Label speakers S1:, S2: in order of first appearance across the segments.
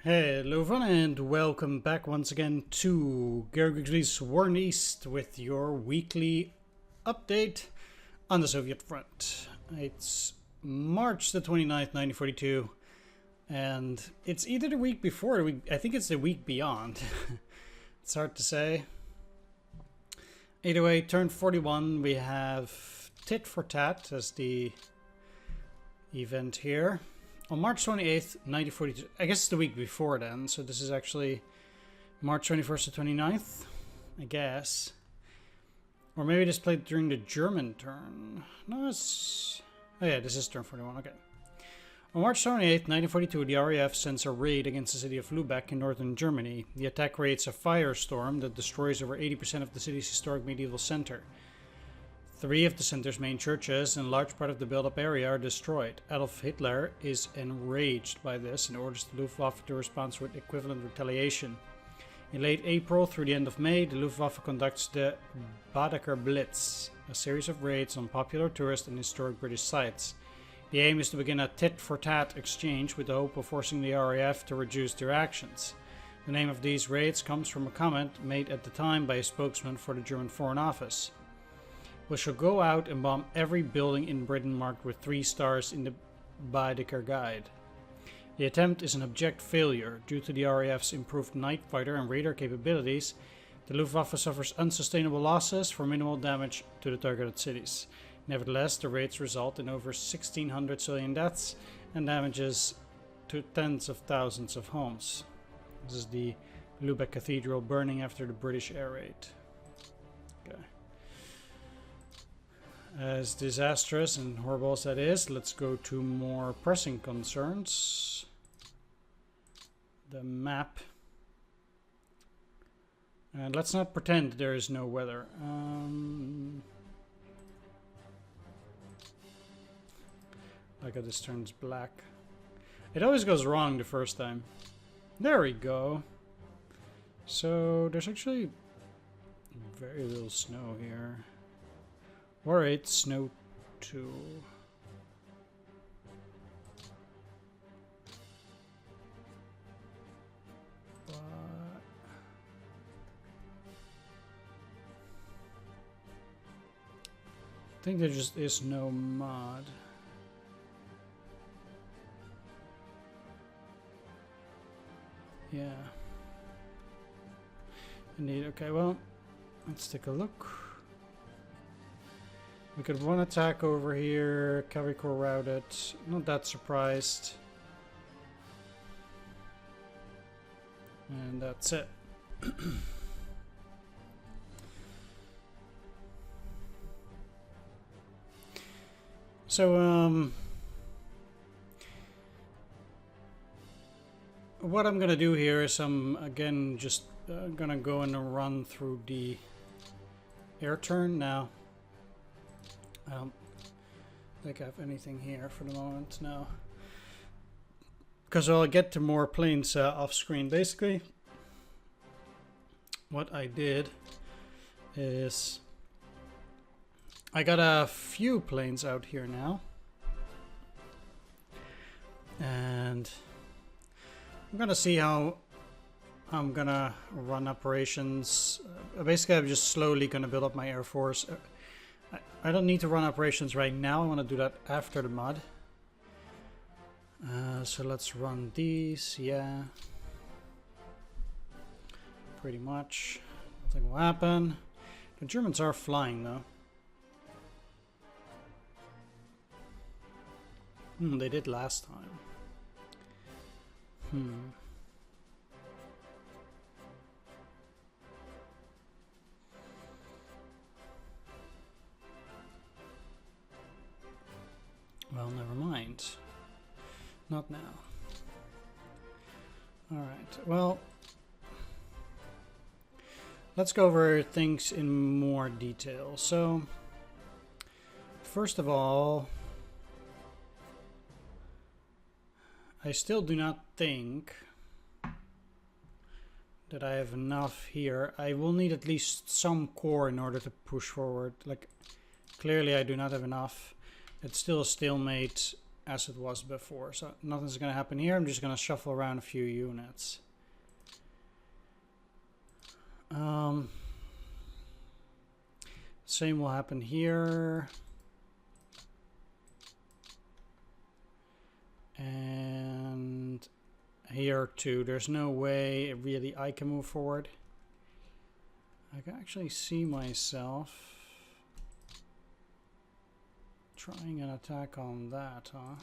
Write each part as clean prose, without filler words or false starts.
S1: Hello everyone and welcome back once again to Grigsby's War in the East with your weekly update on the Soviet front. It's March the 29th, 1942, and it's either the week before or the week, I think it's the week beyond. It's hard to say. Either way, turn 41, we have Tit for Tat as the event here. On March 28th, 1942, I guess it's the week before then, so this is actually March 21st to 29th, I guess. Or maybe this played during the German turn. No, it's... Oh yeah, this is turn 41, okay. On March 28th, 1942, the RAF sends a raid against the city of Lübeck in northern Germany. The attack creates a firestorm that destroys over 80% of the city's historic medieval center. 3 of the center's main churches and a large part of the built-up area are destroyed. Adolf Hitler is enraged by this and orders the Luftwaffe to respond with equivalent retaliation. In late April through the end of May, the Luftwaffe conducts the Baedeker Blitz, a series of raids on popular tourist and historic British sites. The aim is to begin a tit-for-tat exchange with the hope of forcing the RAF to reduce their actions. The name of these raids comes from a comment made at the time by a spokesman for the German Foreign Office. We shall go out and bomb every building in Britain marked with 3 stars in the Baedeker Guide. The attempt is an abject failure. Due to the RAF's improved night fighter and radar capabilities, the Luftwaffe suffers unsustainable losses for minimal damage to the targeted cities. Nevertheless, the raids result in over 1,600 civilian deaths and damages to tens of thousands of homes. This is the Lübeck Cathedral burning after the British air raid. Okay. As disastrous and horrible as that is, let's go to more pressing concerns. The map. And let's not pretend there is no weather. Like how this turns black. It always goes wrong the first time. There we go. So there's actually very little snow here. War 8, snow 2. But I think there just is no mod. Yeah. Indeed, okay, well, let's take a look. We could one attack over here, cavalry corps routed, not that surprised. And that's it. So, what I'm gonna do here is I'm again just gonna go and run through the air turn now. I don't think I have anything here for the moment now. Because I'll get to more planes off screen. Basically, what I did is I got a few planes out here now. And I'm gonna see how I'm gonna run operations. Basically, I'm just slowly gonna build up my air force. I don't need to run operations right now. I want to do that after the mod. So let's run these. Yeah. Pretty much. Nothing will happen. The Germans are flying though. They did last time. Well, never mind. Not now. Alright, well, let's go over things in more detail. So, first of all, I still do not think that I have enough here. I will need at least some core in order to push forward. Like, clearly I do not have enough. It's still a stalemate, as it was before. So nothing's going to happen here. I'm just going to shuffle around a few units. Same will happen here. And here too. There's no way really I can move forward. I can actually see myself trying an attack on that, huh?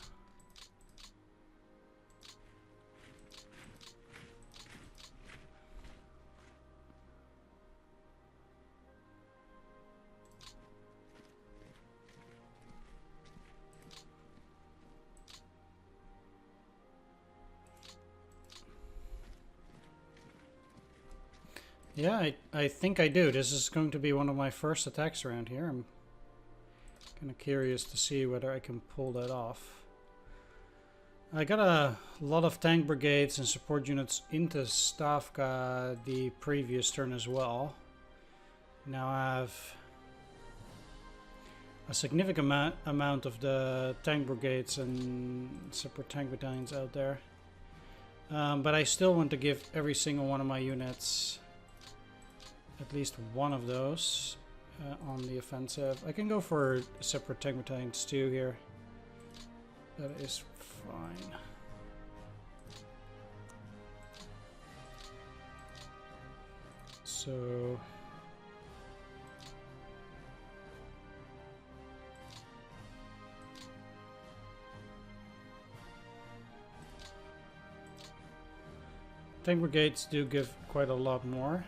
S1: Yeah, I think I do. This is going to be one of my first attacks around here. I'm kind of curious to see whether I can pull that off. I got a lot of tank brigades and support units into Stavka the previous turn as well. Now I have a significant amount of the tank brigades and support tank battalions out there. But I still want to give every single one of my units at least one of those on the offensive. I can go for separate tank battalions too here. That is fine. So tank brigades do give quite a lot more.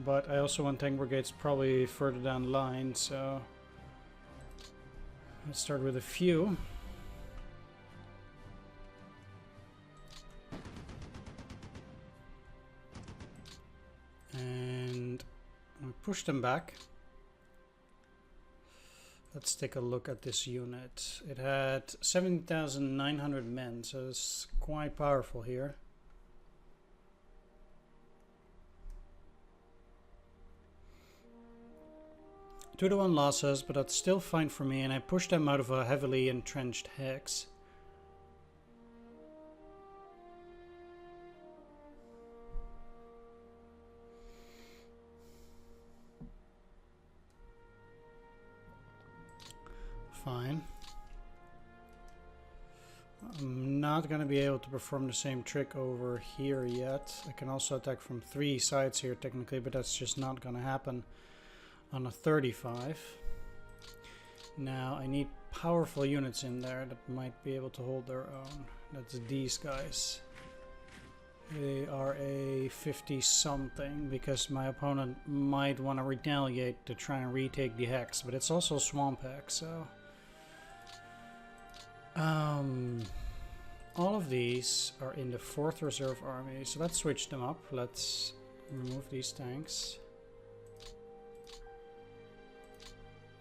S1: But I also want tank brigades probably further down the line, so let's start with a few. And we push them back. Let's take a look at this unit. It had 17,900 men, so it's quite powerful here. 2-1 losses, but that's still fine for me, and I pushed them out of a heavily entrenched hex. Fine. I'm not going to be able to perform the same trick over here yet. I can also attack from 3 sides here technically, but that's just not going to happen on a 35. Now I need powerful units in there that might be able to hold their own. That's these guys. They are a 50 something because my opponent might want to retaliate to try and retake the hex, but it's also swamp hex, so all of these are in the 4th Reserve Army, so let's switch them up. Let's remove these tanks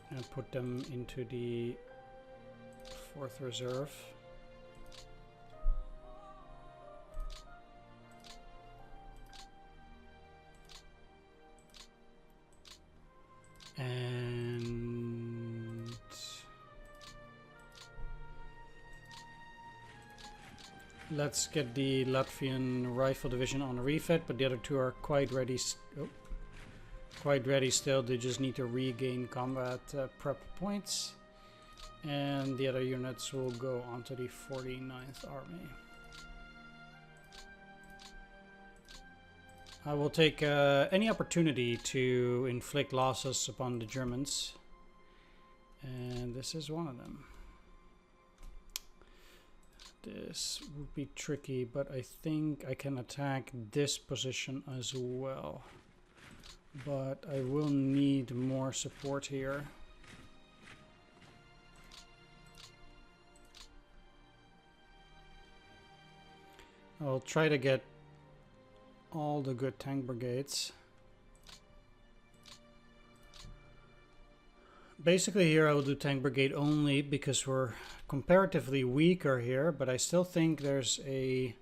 S1: and put them into the 4th Reserve. And let's get the Latvian Rifle Division on a refit, but the other two are quite ready. Quite ready still. They just need to regain combat prep points, and the other units will go onto the 49th Army. I will take any opportunity to inflict losses upon the Germans, and this is one of them. This would be tricky, but I think I can attack this position as well. But I will need more support here. I'll try to get all the good tank brigades. Basically here I will do tank brigade only because we're comparatively weaker here, but I still think there's a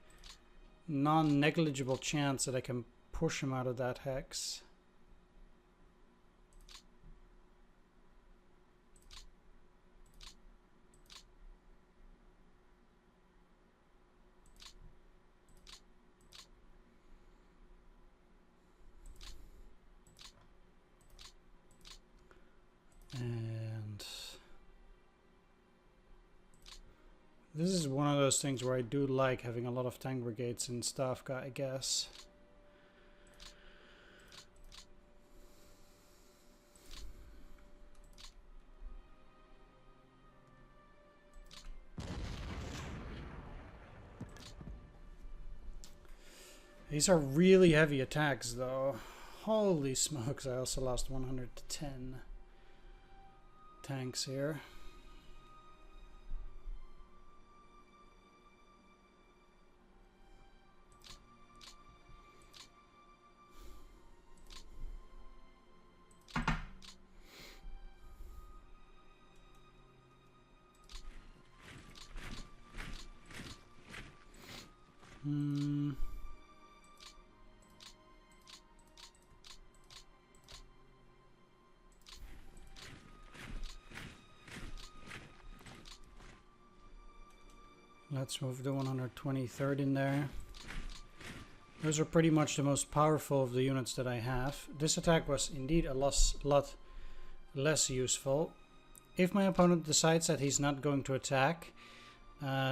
S1: non-negligible chance that I can push him out of that hex. This is one of those things where I do like having a lot of tank brigades and stuff, I guess. These are really heavy attacks though. Holy smokes, I also lost 110 tanks here. Let's move the 123rd in there. Those are pretty much the most powerful of the units that I have. This attack was indeed a lot less useful. If my opponent decides that he's not going to attack,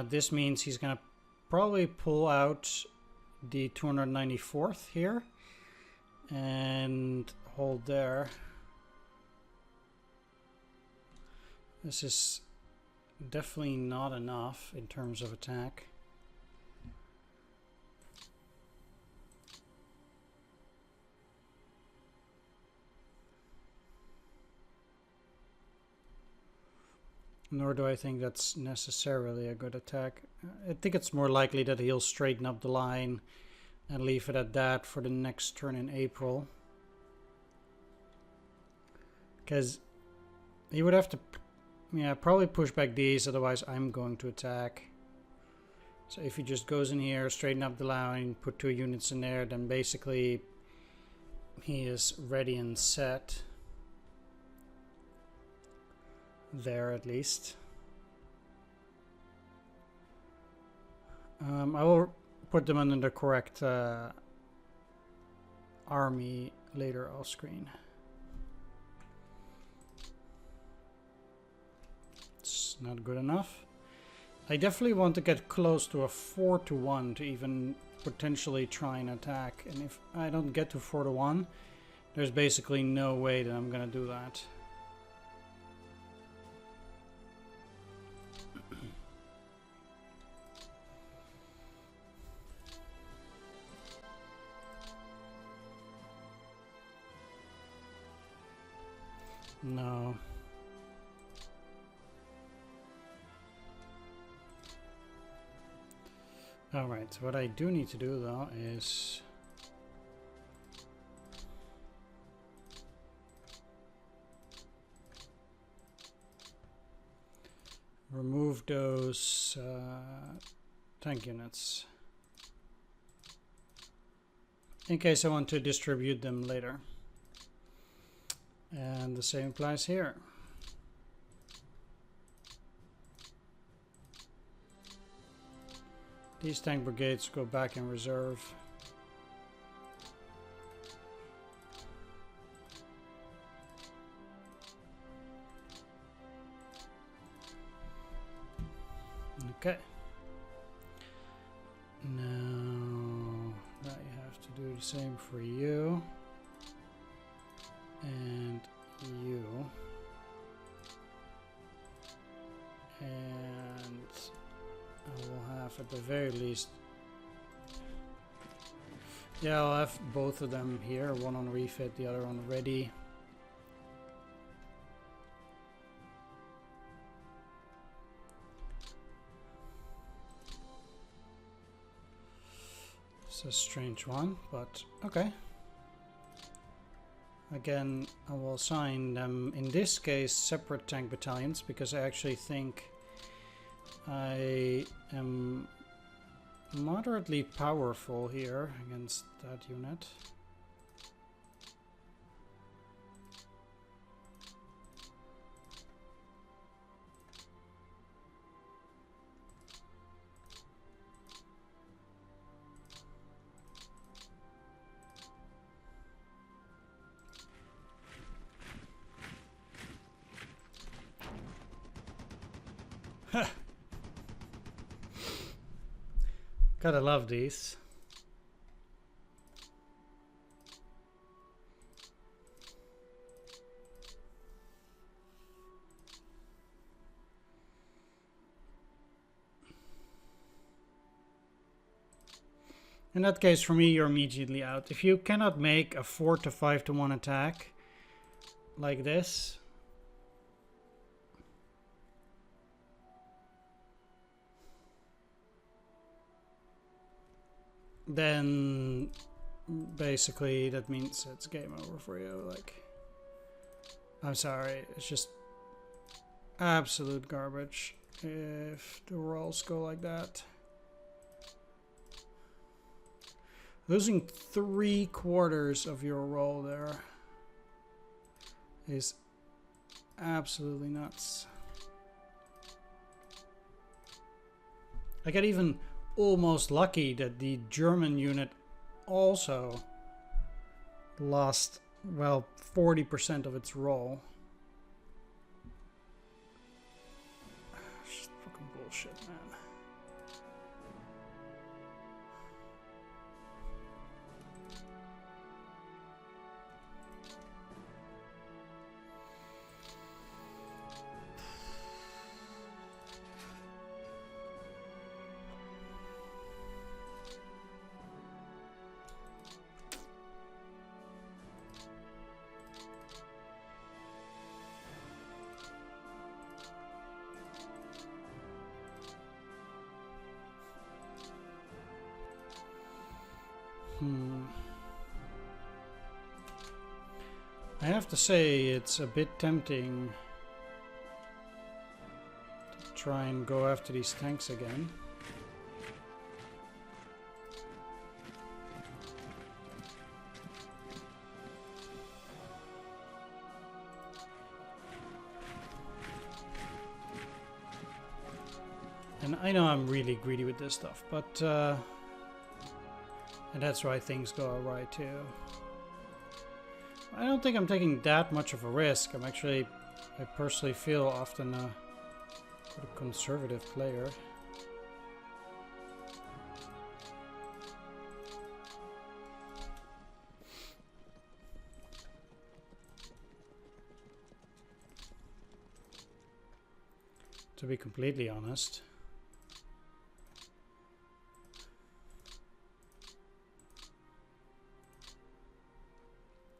S1: this means he's going to probably pull out the 294th here and hold there. This is definitely not enough in terms of attack. Nor do I think that's necessarily a good attack. I think it's more likely that he'll straighten up the line and leave it at that for the next turn in April. Because he would have to, yeah, probably push back these, otherwise I'm going to attack. So if he just goes in here, straighten up the line, put 2 units in there, then basically he is ready and set. There at least. I will put them under the correct army later off screen. It's not good enough. I definitely want to get close to a 4-1 to even potentially try and attack, and if I don't get to 4-1, there's basically no way that I'm gonna do that. No. Alright, so what I do need to do though is remove those tank units in case I want to distribute them later. And the same applies here. These tank brigades go back in reserve. Okay. Now that you have to do the same for you. And you. And I will have at the very least, yeah, I'll have both of them here, one on refit, the other on ready. It's a strange one, but okay. Again, I will assign them, in this case, separate tank battalions, because I actually think I am moderately powerful here against that unit. Gotta love these. In that case, for me, you're immediately out. If you cannot make a 4 to 5 to 1 attack like this, then basically that means it's game over for you. Like, I'm sorry, it's just absolute garbage if the rolls go like that. Losing 3/4 of your roll there is absolutely nuts. I got even almost lucky that the German unit also lost, well, 40% of its roll. Just fucking bullshit, man. I have to say it's a bit tempting to try and go after these tanks again. And I know I'm really greedy with this stuff, but and that's why things go alright too. I don't think I'm taking that much of a risk. I personally feel often a conservative player. To be completely honest.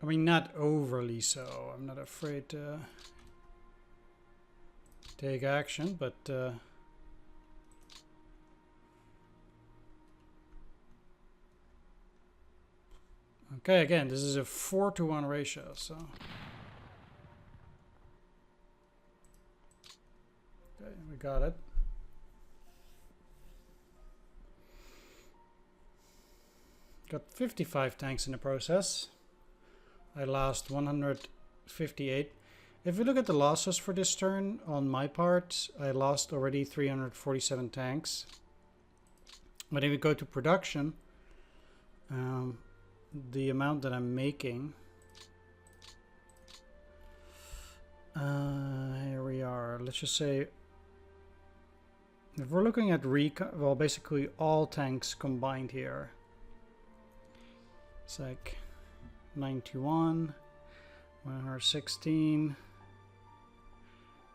S1: I mean, not overly so. I'm not afraid to take action, but okay, again, this is a 4-to-1 ratio, so okay, we got it. Got 55 tanks in the process. I lost 158. If we look at the losses for this turn, on my part, I lost already 347 tanks. But if we go to production, the amount that I'm making, here we are. Let's just say, if we're looking at well, basically all tanks combined here, it's like 91, 116,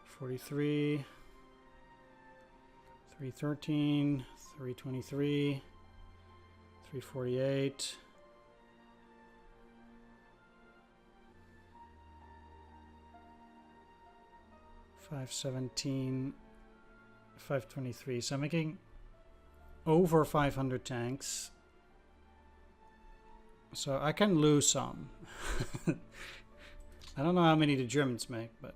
S1: 43, 313, 323, 348, 517, 523. So I'm making over 500 tanks. So I can lose some. I don't know how many the Germans make, but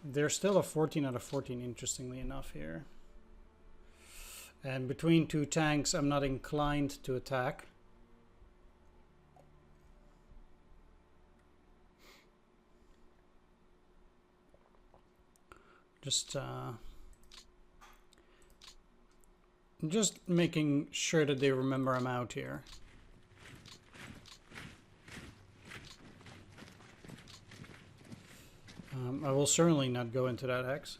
S1: there's still a 14 out of 14, interestingly enough, here. And between two tanks, I'm not inclined to attack. Just making sure that they remember I'm out here. I will certainly not go into that hex.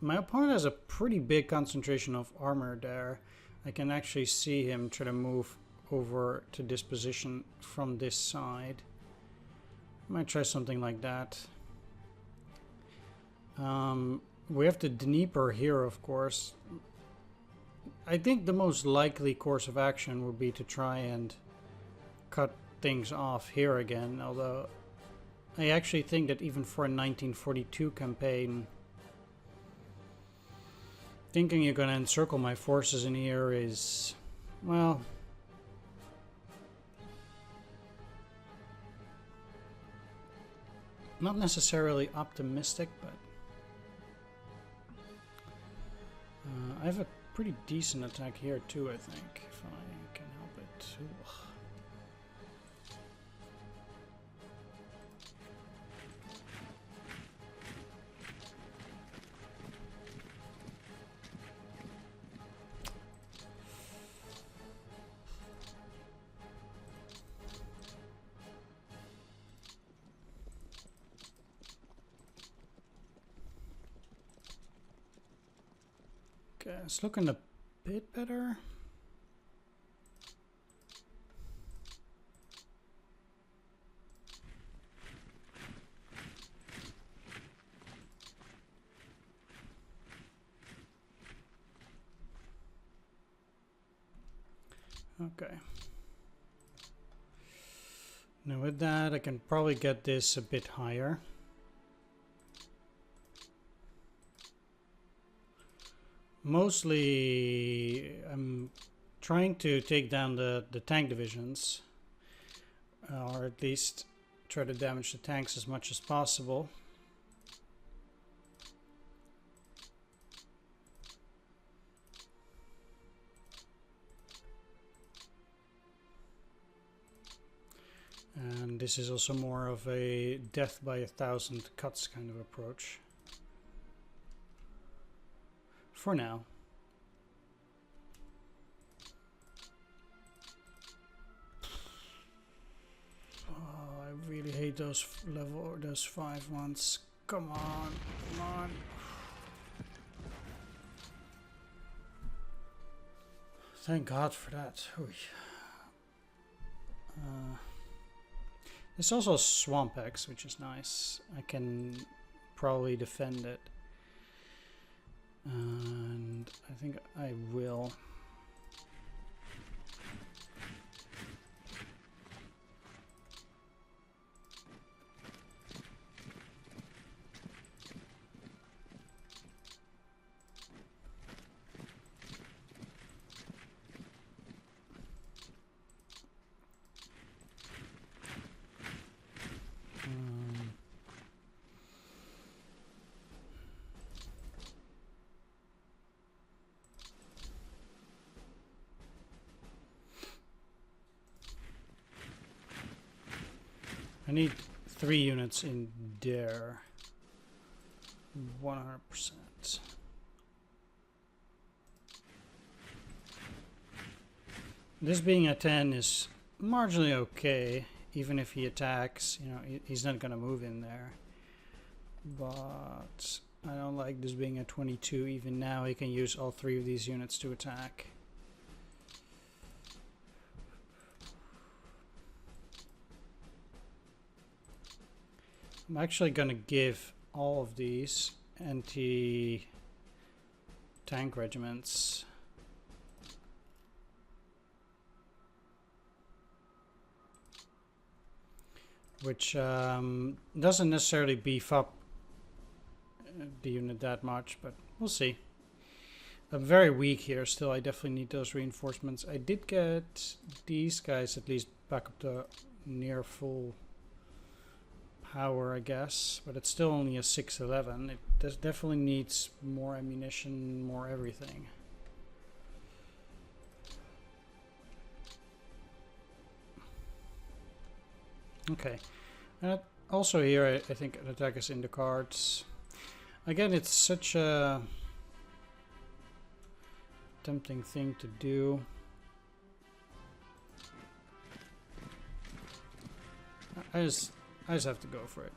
S1: My opponent has a pretty big concentration of armor there. I can actually see him try to move over to this position from this side. Might try something like that. We have the Dnieper here, of course. I think the most likely course of action would be to try and cut things off here again, although I actually think that even for a 1942 campaign, thinking you're going to encircle my forces in here is, well, not necessarily optimistic, but I have a pretty decent attack here too, I think, if I can help it. Ooh. Okay, it's looking a bit better. Okay. Now with that, I can probably get this a bit higher. Mostly, I'm trying to take down the tank divisions, or at least try to damage the tanks as much as possible. And this is also more of a death by 1,000 cuts kind of approach. For now. Oh, I really hate those those 5 ones. Come on, come on. Thank God for that. There's also Swamp Axe, which is nice. I can probably defend it. And I think I will. I need 3 units in there. 100%. This being a 10 is marginally okay, even if he attacks. You know, he's not gonna move in there. But I don't like this being a 22. Even now, he can use all 3 of these units to attack. I'm actually going to give all of these anti-tank regiments which doesn't necessarily beef up the unit that much, but we'll see. I'm very weak here still. I definitely need those reinforcements. I did get these guys at least back up to near full power, I guess, but it's still only a 611. It definitely needs more ammunition, more everything. Okay, also here I think an attack is in the cards. Again, it's such a tempting thing to do. I just have to go for it.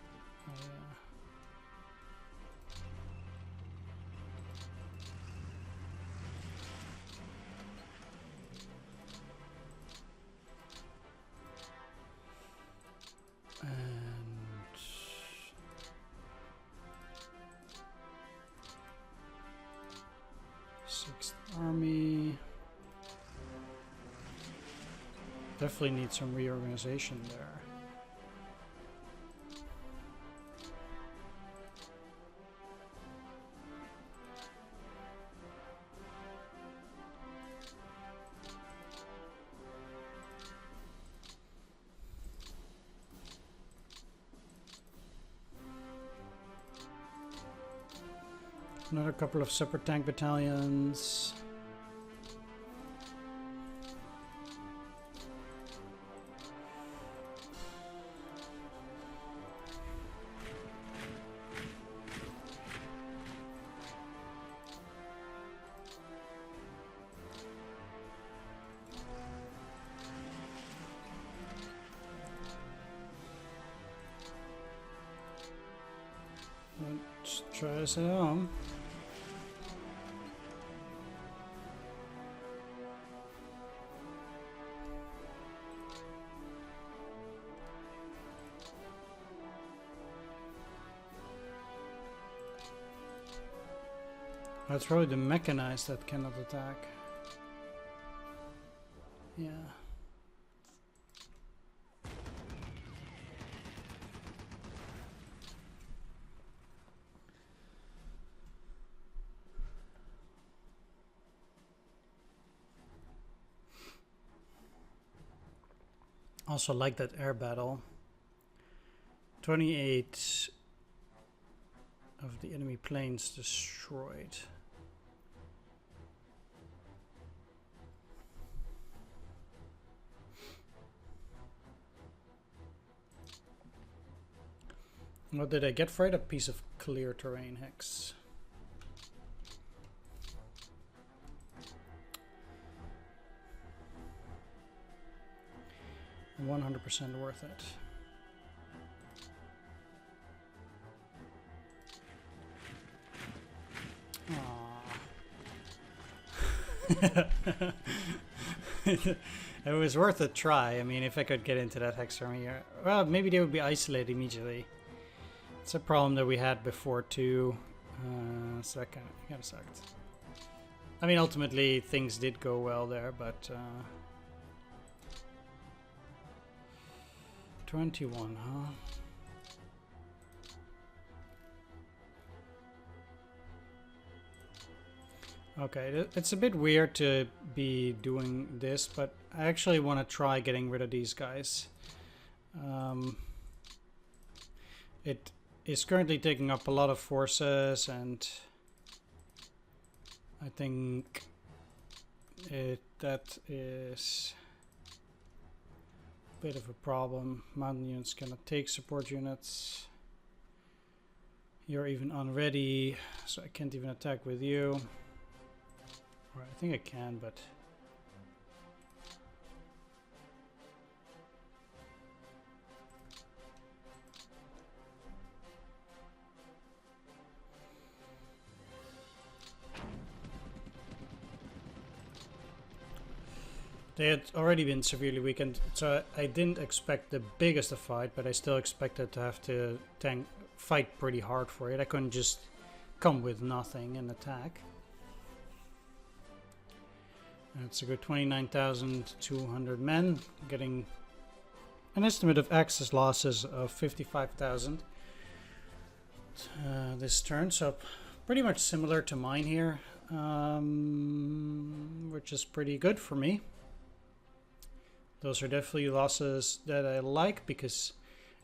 S1: army. Definitely need some reorganization there. Another couple of separate tank battalions. Let's try this out. That's probably the mechanized that cannot attack. Yeah. Also like that air battle. 28 of the enemy planes destroyed. What did I get for it? A piece of clear terrain hex. $100% worth it. It was worth a try. I mean, if I could get into that hex army, well, maybe they would be isolated immediately. It's a problem that we had before too, so that kind of sucked. I mean, ultimately things did go well there, but 21, huh? Okay, it's a bit weird to be doing this, but I actually want to try getting rid of these guys. It is currently taking up a lot of forces, and I think that is a bit of a problem. Mountain units cannot take support units. You're even unready, so I can't even attack with you. Or I think I can, but they had already been severely weakened, so I didn't expect the biggest of fight, but I still expected to have to fight pretty hard for it. I couldn't just come with nothing and attack. That's a good 29,200 men, getting an estimate of Axis losses of 55,000 this turn, so pretty much similar to mine here, which is pretty good for me. Those are definitely losses that I like, because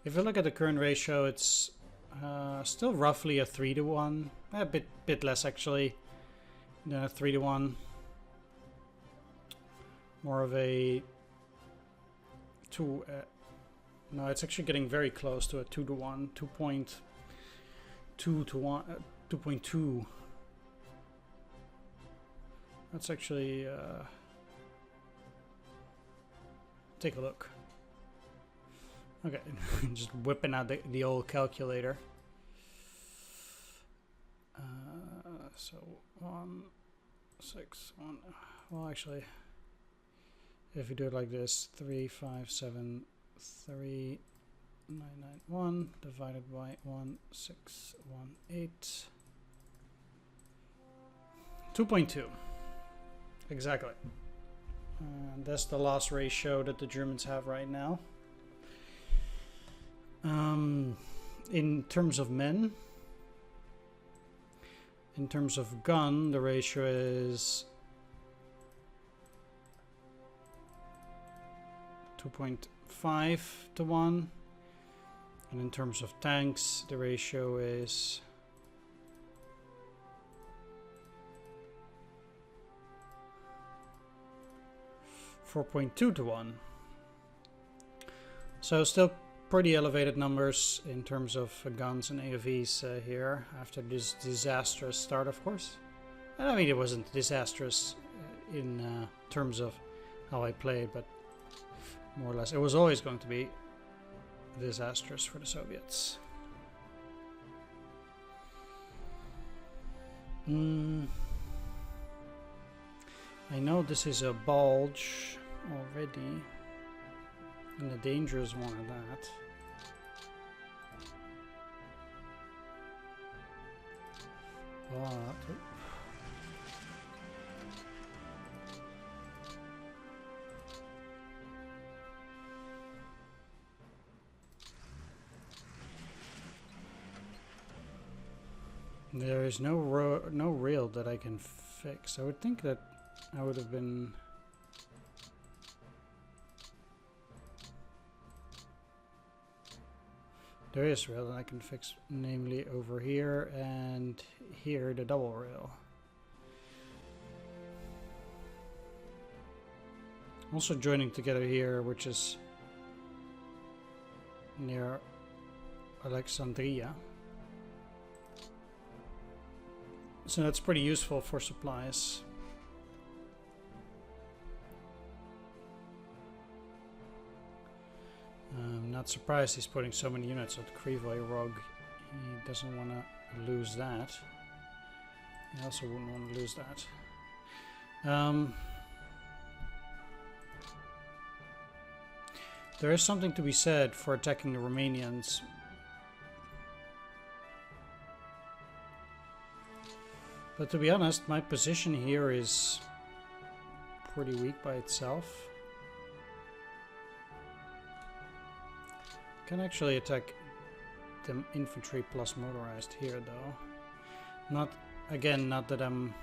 S1: if you look at the current ratio, it's still roughly a 3-to-1, a bit less actually than a 3-to-1. More of a no, it's actually getting very close to a 2-to-1, 2.2 to 1, 2.2. That's actually take a look. Okay, just whipping out the old calculator. So 1, 6, 1. Well, actually, if you do it like this, 3, 5, 7, 3, 9, 9, 1 divided by 1, 6, 1, 8. 2.2. Exactly. That's the loss ratio that the Germans have right now. In terms of men, in terms of gun, the ratio is 2.5 to 1. And in terms of tanks, the ratio is 4.2 to 1. So still pretty elevated numbers in terms of guns and AOVs here after this disastrous start, of course. And I mean, it wasn't disastrous in terms of how I played, but more or less it was always going to be disastrous for the Soviets. I know this is a bulge already, and a dangerous one at that. But there is no rail that I can fix. I would think that I would have been. There is rail that I can fix, namely over here and here, the double rail. Also joining together here, which is near Alexandria. So that's pretty useful for supplies. I'm not surprised he's putting so many units at Krivoy Rog. He doesn't want to lose that. He also wouldn't want to lose that. There is something to be said for attacking the Romanians. But to be honest, my position here is pretty weak by itself. Can actually attack the infantry plus motorized here though. Not that I'm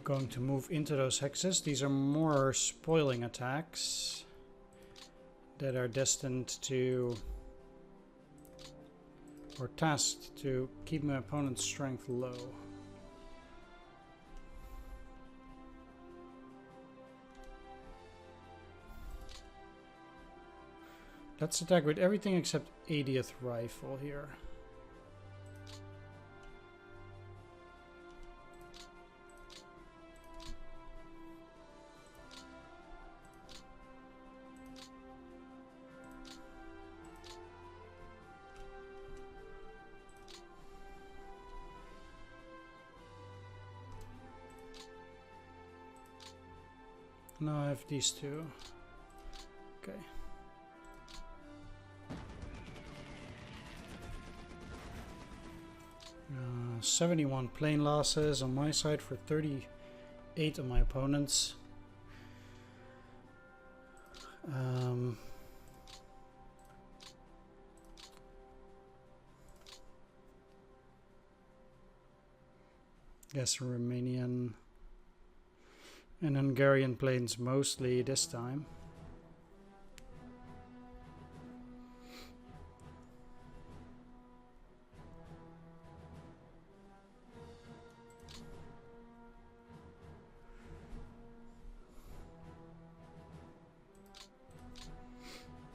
S1: going to move into those hexes. These are more spoiling attacks that are destined to, or tasked to, keep my opponent's strength low. Let's attack with everything except 80th rifle here. Now I have these two. Okay. Uh, 71 plane losses on my side for 38 on my opponents. Yes, Romanian and Hungarian planes mostly this time.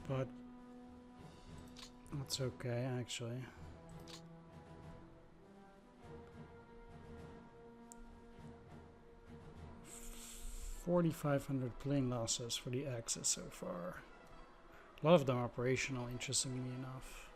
S1: But that's okay, actually. $4,500 plane losses for the Axis so far. A lot of them operational, interestingly enough.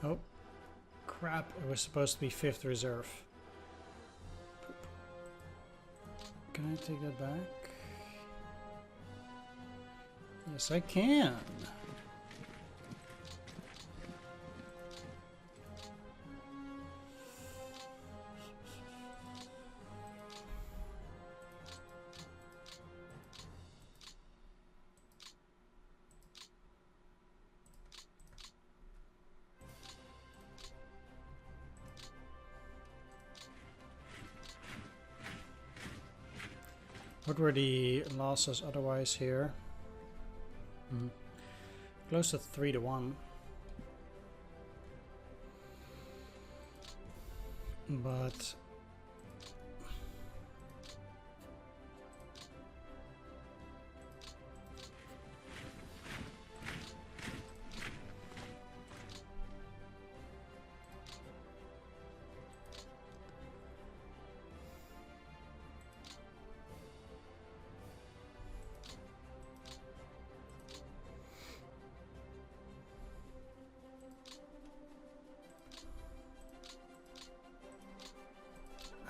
S1: Oh, crap. It was supposed to be 5th reserve. Can I take that back? Yes, I can. What were the losses otherwise here? Close to 3-1. But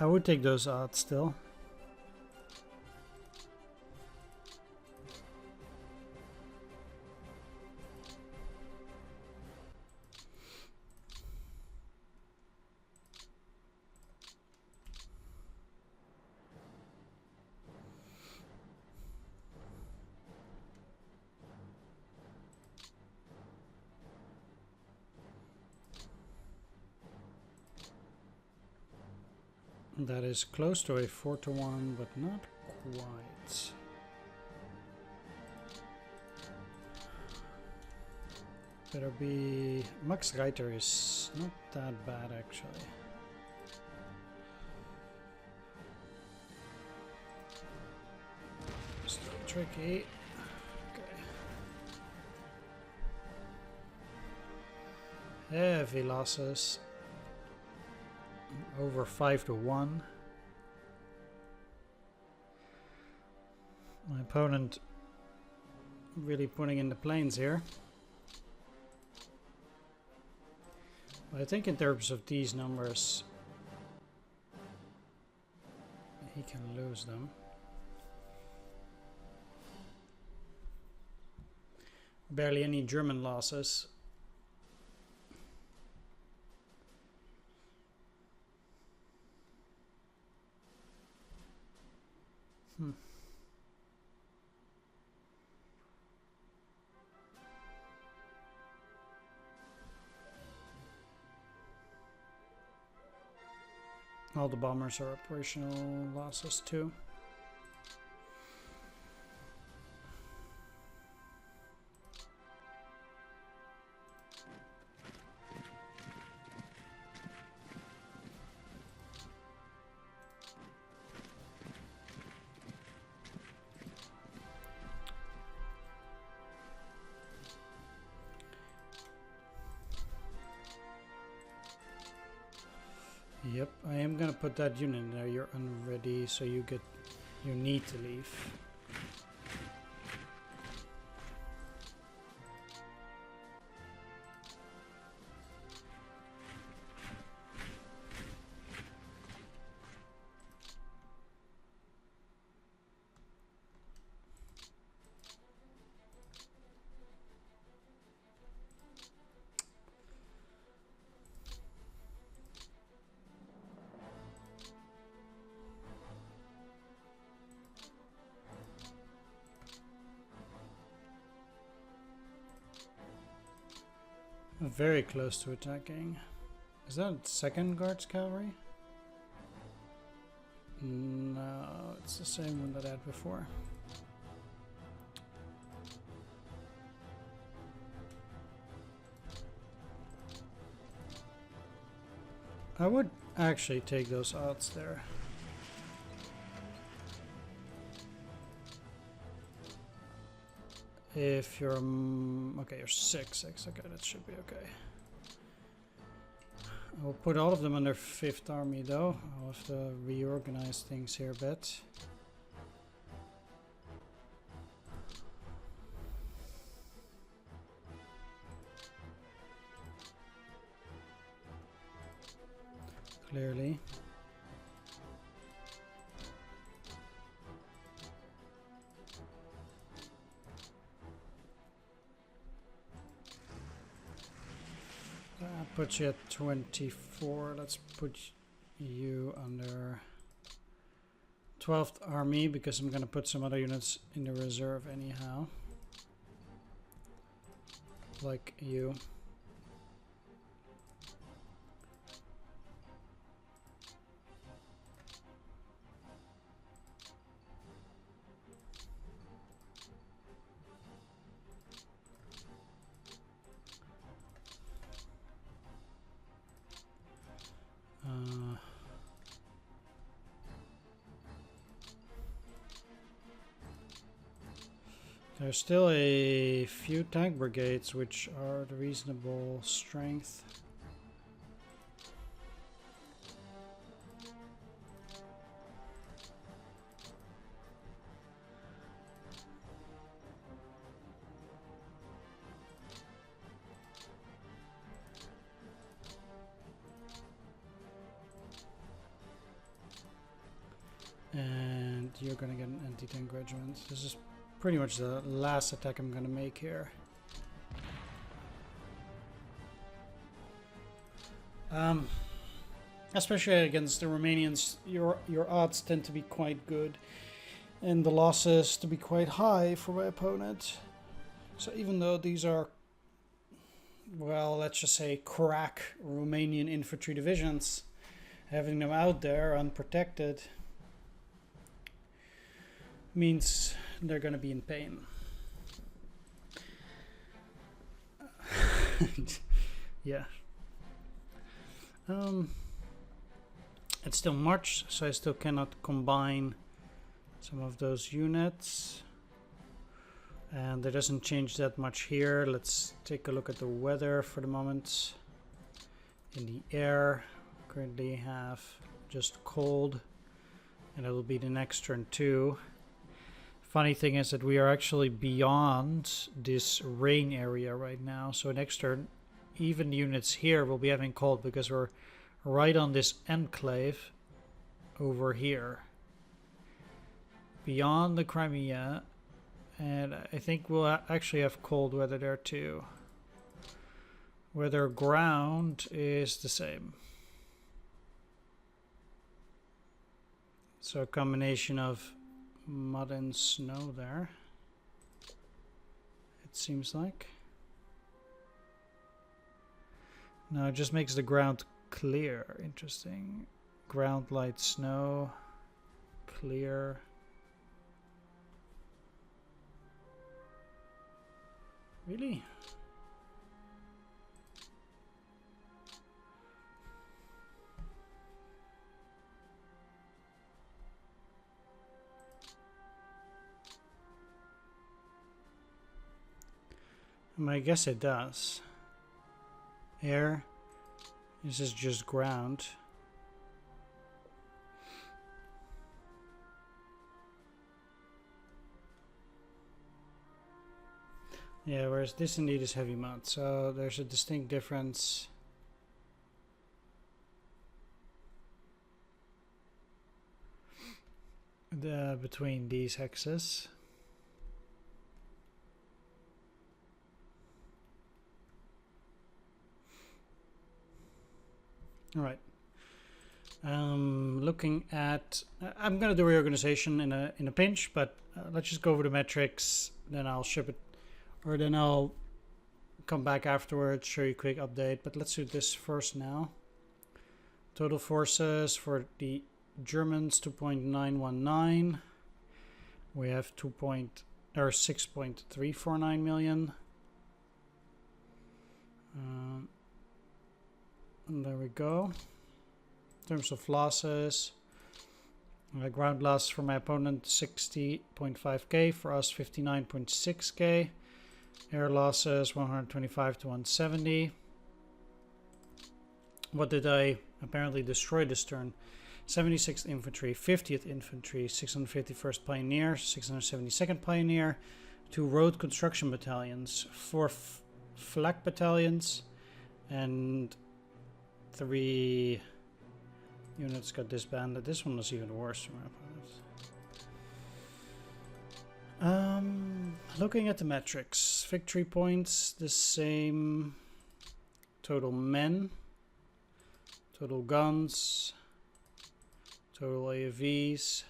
S1: I would take those odds still. That is close to a 4-1, but not quite. Better be... Max Reiter is not that bad actually. Still tricky. Okay. Heavy losses. Over 5-1. My opponent really putting in the planes here. But I think in terms of these numbers, he can lose them. Barely any German losses. All the bombers are operational losses too. Yep, I am gonna put that unit in there. You're unready, so you need to leave. Very close to attacking. Is that 2nd Guards Cavalry? No, it's the same one that I had before. I would actually take those odds there. if you're okay, you're 6. Okay, that should be okay. I'll put all of them under 5th Army though. I'll have to reorganize things here a bit. Clearly. Put you at 24. Let's put you under 12th Army because I'm gonna put some other units in the reserve anyhow. Like you. There's still a few tank brigades which are the reasonable strength. And you're gonna get an anti-tank regiment. This is pretty much the last attack I'm gonna make here. Especially against the Romanians, your odds tend to be quite good, and the losses to be quite high for my opponent. So even though these are, well, let's just say crack Romanian infantry divisions, having them out there unprotected means they're gonna be in pain. Yeah. It's still March, so I still cannot combine some of those units. And there doesn't change that much here. Let's take a look at the weather for the moment. In the air, currently have just cold, and it will be the next turn too. Funny thing is that we are actually beyond this rain area right now, so next turn even units here will be having cold because we're right on this enclave over here beyond the Crimea, and I think we'll actually have cold weather there too. Weather ground is the same, so a combination of mud and snow there, it seems like. No, it just makes the ground clear. Interesting. Ground light snow, clear. Really? I guess it does. Air. This is just ground. Yeah, whereas this indeed is heavy mud. So there's a distinct difference. Between these hexes. All right. Looking at, I'm gonna do reorganization in a pinch, but let's just go over the metrics. Then I'll ship it, or then I'll come back afterwards, show you a quick update. But let's do this first now. Total forces for the Germans 2.919. We have 6.349 million. And there we go. In terms of losses, ground loss for my opponent 60.5k, for us 59.6k. Air losses 125 to 170. What did I apparently destroy this turn? 76th Infantry, 50th Infantry, 651st Pioneer, 672nd Pioneer, 2 Road Construction Battalions, 4 Flak Battalions, and 3 units got disbanded. This one was even worse for my opponents. Looking at the metrics, victory points the same, total men, total guns, total AFVs,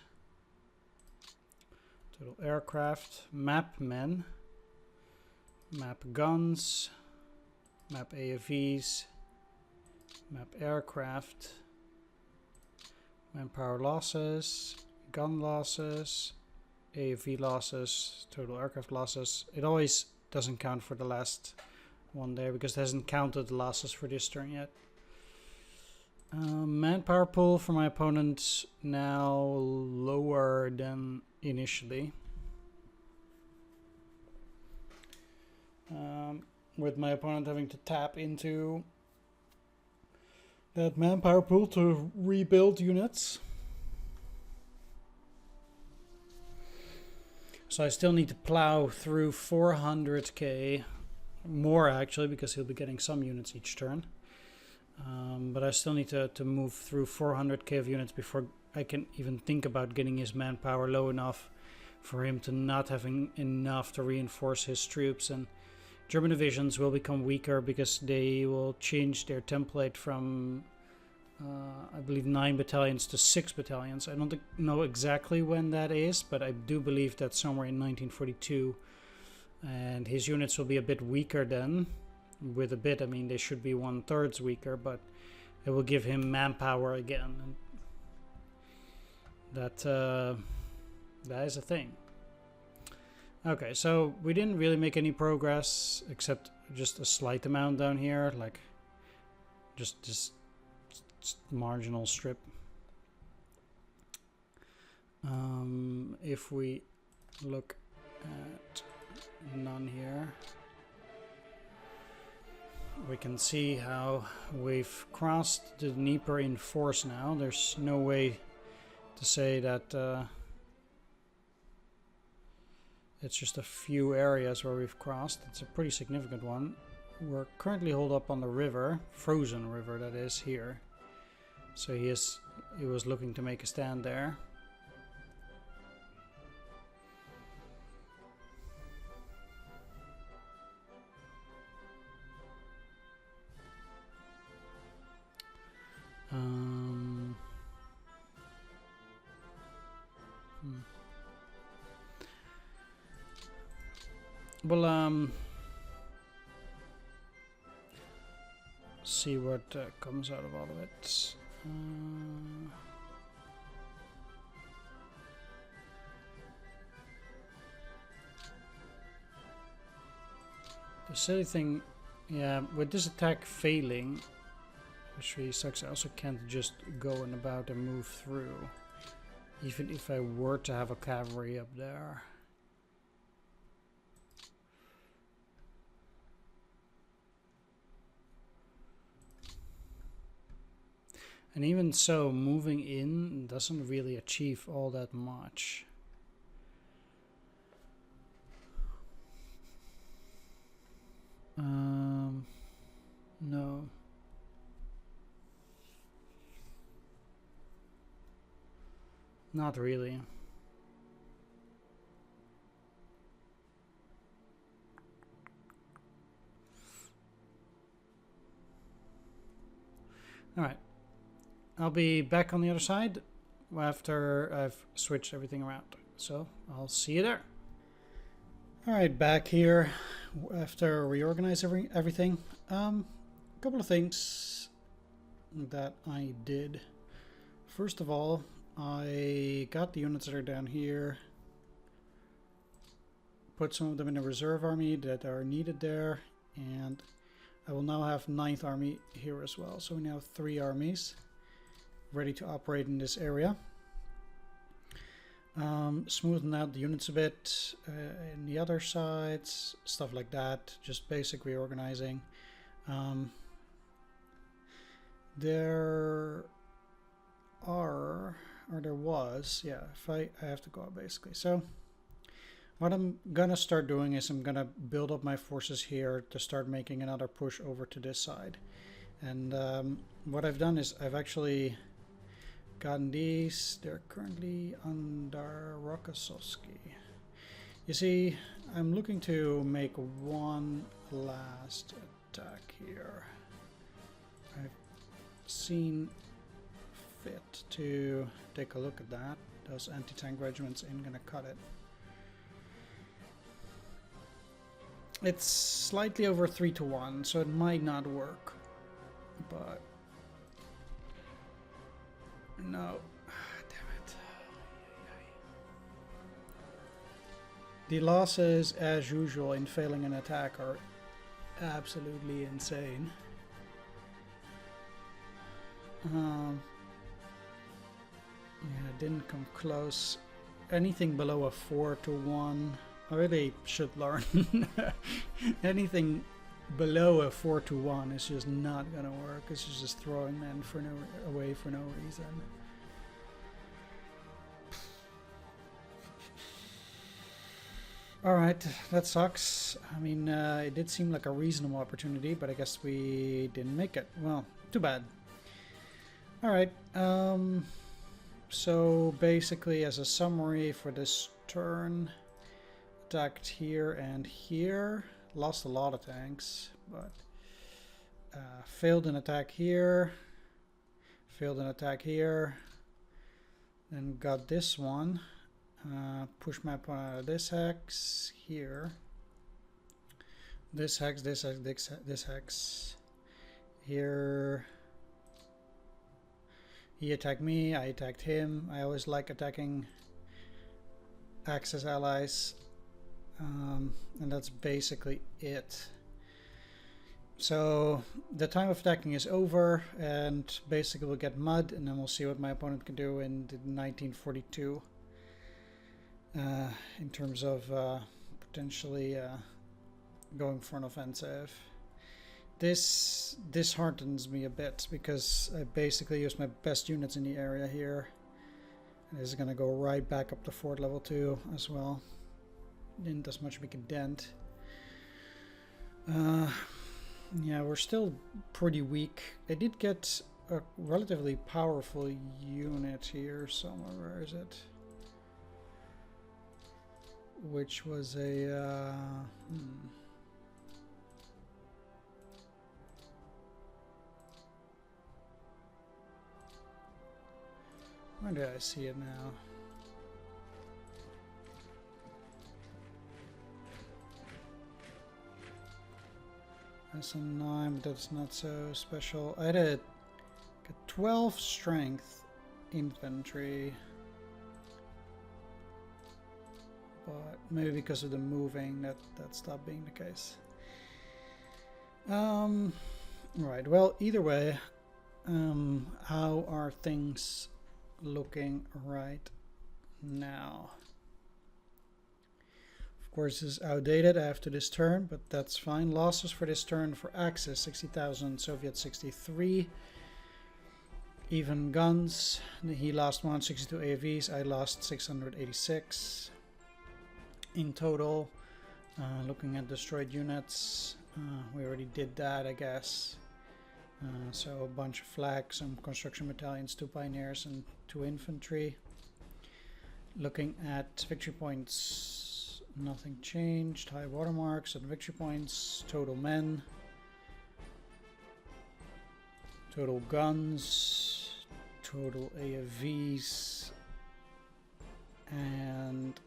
S1: total aircraft, map men, map guns, map AFVs, map aircraft, manpower losses, gun losses, AFV losses, total aircraft losses. It always doesn't count for the last one there because it hasn't counted the losses for this turn yet. Manpower pool for my opponent now lower than initially. With my opponent having to tap into that manpower pool to rebuild units. So I still need to plow through 400k, more actually, because he'll be getting some units each turn. But I still need to move through 400k of units before I can even think about getting his manpower low enough for him to not having enough to reinforce his troops. And German divisions will become weaker because they will change their template from I believe 9 battalions to 6 battalions. I don't know exactly when that is, but I do believe that's somewhere in 1942. And his units will be a bit weaker then. With a bit, I mean they should be 1/3 weaker, but it will give him manpower again. And that is a thing. Okay, so we didn't really make any progress except just a slight amount down here, like just marginal strip. If we look at none here, we can see how we've crossed the Dnieper in force now. There's no way to say that it's just a few areas where we've crossed. It's a pretty significant one. We're currently holed up on the river, frozen river that is here. So he was looking to make a stand there. Well, see what comes out of all of it. The silly thing, yeah, with this attack failing, which really sucks, I also can't just go and about and move through, even if I were to have a cavalry up there. And even so, moving in doesn't really achieve all that much. No. Not really. All right. I'll be back on the other side after I've switched everything around. So I'll see you there. Alright, back here after reorganize everything. A couple of things that I did. First of all, I got the units that are down here, put some of them in a reserve army that are needed there, and I will now have 9th Army here as well. So we now have 3 armies ready to operate in this area. Smoothing out the units a bit in the other sides, stuff like that, just basic reorganizing. There was, yeah, if I have to go up basically. So what I'm gonna start doing is I'm gonna build up my forces here to start making another push over to this side. And what I've done is I've actually gotten these. They're currently under Rokossovsky. You see, I'm looking to make one last attack here. I've seen fit to take a look at that. Those anti-tank regiments ain't gonna cut it. It's slightly over 3-1, so it might not work. But no, damn it. The losses, as usual, in failing an attack are absolutely insane. Yeah, it didn't come close. Anything below a 4-1, I really should learn. Anything below a 4-1 is just not gonna work. It's just throwing men away for no reason. Alright, that sucks. I mean, it did seem like a reasonable opportunity, but I guess we didn't make it. Well, too bad. Alright, so basically as a summary for this turn, attacked here and here, lost a lot of tanks, but failed an attack here, failed an attack here, then got this one, pushed my opponent out of this hex, here, this hex, this hex, this hex, here. He attacked me, I attacked him. I always like attacking Axis allies. And that's basically it. So the time of attacking is over, and basically we'll get mud, and then we'll see what my opponent can do in 1942 in terms of potentially going for an offensive. This disheartens me a bit because I basically used my best units in the area here. And this is going to go right back up to fort level 2 as well. Didn't as much make a dent. Yeah, we're still pretty weak. I did get a relatively powerful unit here somewhere. Where is it? Which was a... Where did I see it now? That's a 9, but that's not so special. I had a 12 strength infantry. But maybe because of the moving that stopped being the case. Right, well, either way, how are things looking right now? Of course, this is outdated after this turn, but that's fine. Losses for this turn for Axis, 60,000, Soviet 63. Even guns, he lost 162 AVs, I lost 686. In total, looking at destroyed units, we already did that, I guess. So a bunch of flags, some construction battalions, 2 pioneers and 2 infantry. Looking at victory points, nothing changed. High watermarks and victory points, total men, total guns, total AFVs, and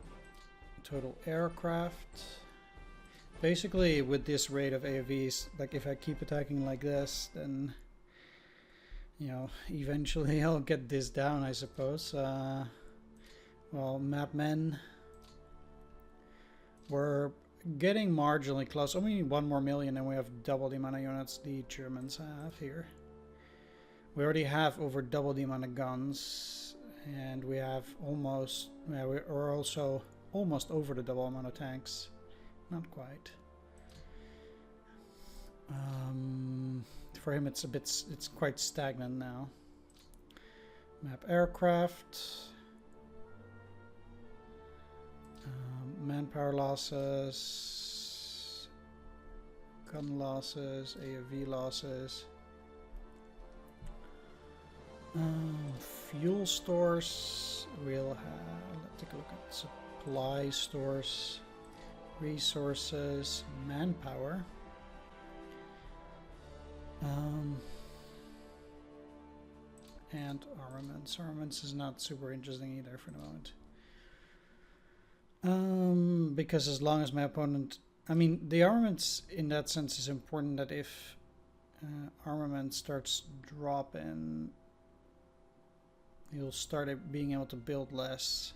S1: total aircraft. Basically, with this rate of AFVs, like if I keep attacking like this, then, you know, eventually I'll get this down, I suppose. Well, map men, we're getting marginally close. Only 1 more million and we have double the amount of units the Germans have here. We already have over double the amount of guns, And we have almost, yeah, we're also almost over the double amount of tanks. Not quite. For him it's it's quite stagnant now. Map aircraft. Manpower losses. Gun losses, AFV losses. Fuel stores, we'll have, let's take a look at supply stores, resources, manpower. And armaments. Armaments is not super interesting either for the moment. Because as long as my opponent, I mean, the armaments in that sense is important, that if armament starts dropping, you'll start being able to build less.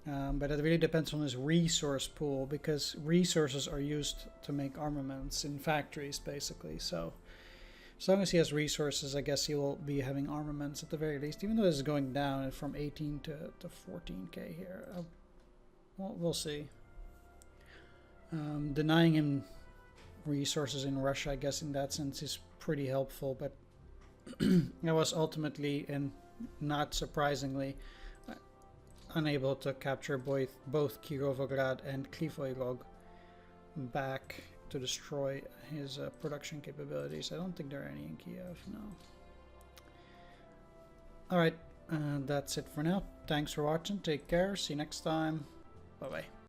S1: But it really depends on his resource pool, because resources are used to make armaments in factories, basically. So as long as he has resources, I guess he will be having armaments at the very least, even though this is going down from 18 to 14k here. Well, we'll see. Denying him resources in Russia, I guess in that sense, is pretty helpful, but I was ultimately, and not surprisingly, unable to capture both Kirovograd and Klivoyrog back to destroy his production capabilities. I don't think there are any in Kiev, no. Alright, that's it for now. Thanks for watching, take care, see you next time, bye bye.